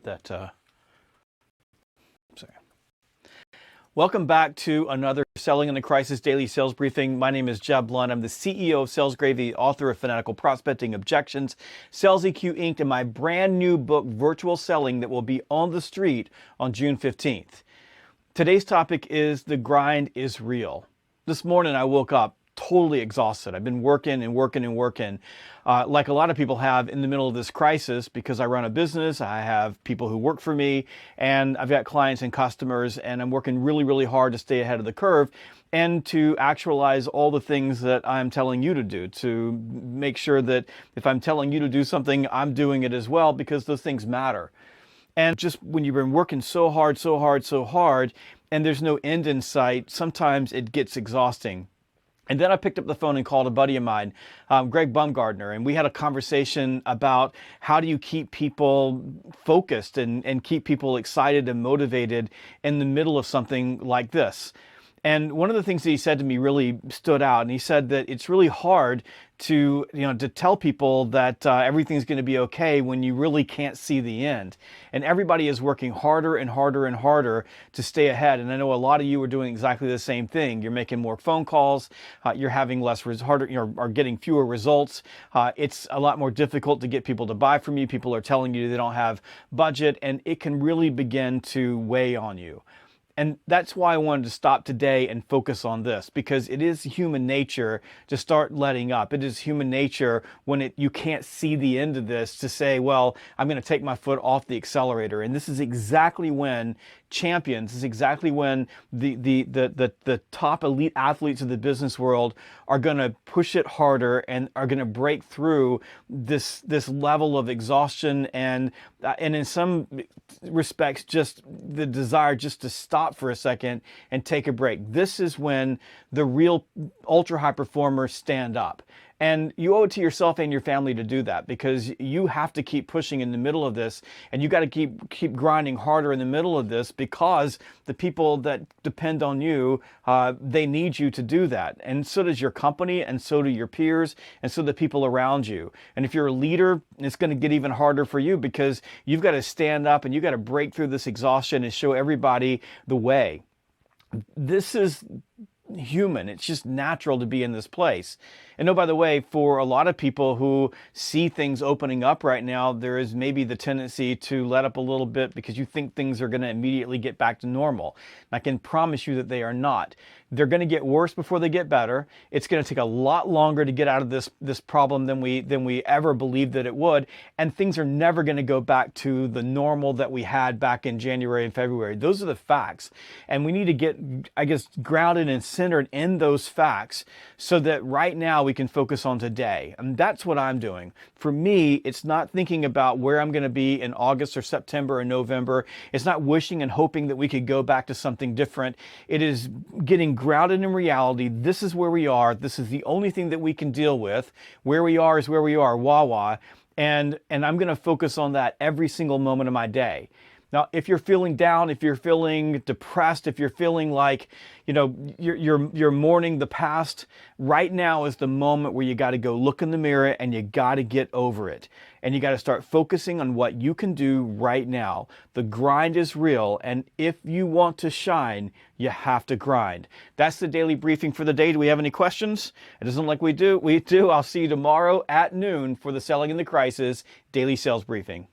put that, sorry. Welcome back to another Selling in the Crisis Daily Sales Briefing. My name is Jeb Blunt. I'm the CEO of Sales Gravy, author of Fanatical Prospecting Objections, Sales EQ Inc., and my brand new book, Virtual Selling, that will be on the street on June 15th. Today's topic is the grind is real. This morning I woke up totally exhausted. I've been working, like a lot of people have in the middle of this crisis, because I run a business, I have people who work for me, and I've got clients and customers, and I'm working really, really hard to stay ahead of the curve and to actualize all the things that I'm telling you to do, to make sure that if I'm telling you to do something, I'm doing it as well, because those things matter. And just when you've been working so hard, and there's no end in sight, sometimes it gets exhausting. And then I picked up the phone and called a buddy of mine, Greg Bumgardner, and we had a conversation about how do you keep people focused and keep people excited and motivated in the middle of something like this. And one of the things that he said to me really stood out, and he said that it's really hard to tell people that everything's going to be okay when you really can't see the end. And everybody is working harder and harder and harder to stay ahead. And I know a lot of you are doing exactly the same thing. You're making more phone calls. You're having are getting fewer results. It's a lot more difficult to get people to buy from you. People are telling you they don't have budget, and it can really begin to weigh on you. And that's why I wanted to stop today and focus on this, because it is human nature to start letting up. It is human nature when you can't see the end of this to say, well, I'm going to take my foot off the accelerator. And this is exactly when champions, this is exactly when the top elite athletes of the business world are going to push it harder and are going to break through this level of exhaustion and in some respects just the desire just to stop for a second and take a break. This is when the real ultra high performers stand up. And you owe it to yourself and your family to do that, because you have to keep pushing in the middle of this, and you got to keep grinding harder in the middle of this, because the people that depend on you, they need you to do that. And so does your company, and so do your peers, and so the people around you. And if you're a leader, it's going to get even harder for you, because you've got to stand up and you've got to break through this exhaustion and show everybody the way. This is human. It's just natural to be in this place. And oh, by the way, for a lot of people who see things opening up right now, there is maybe the tendency to let up a little bit because you think things are going to immediately get back to normal. And I can promise you that they are not. They're going to get worse before they get better. It's going to take a lot longer to get out of this problem than we ever believed that it would. And things are never going to go back to the normal that we had back in January and February. Those are the facts. And we need to get, I guess, grounded and centered in those facts so that right now we can focus on today. And that's what I'm doing. For me, it's not thinking about where I'm going to be in August or September or November. It's not wishing and hoping that we could go back to something different. It is getting grounded in reality. This is where we are. This is the only thing that we can deal with. Where we are is where we are, wah-wah. And I'm going to focus on that every single moment of my day. Now, if you're feeling down, if you're feeling depressed, if you're feeling like, you're mourning the past, right now is the moment where you got to go look in the mirror and you got to get over it. And you got to start focusing on what you can do right now. The grind is real. And if you want to shine, you have to grind. That's the daily briefing for the day. Do we have any questions? It doesn't look like we do. We do. I'll see you tomorrow at noon for the Selling in the Crisis Daily Sales Briefing.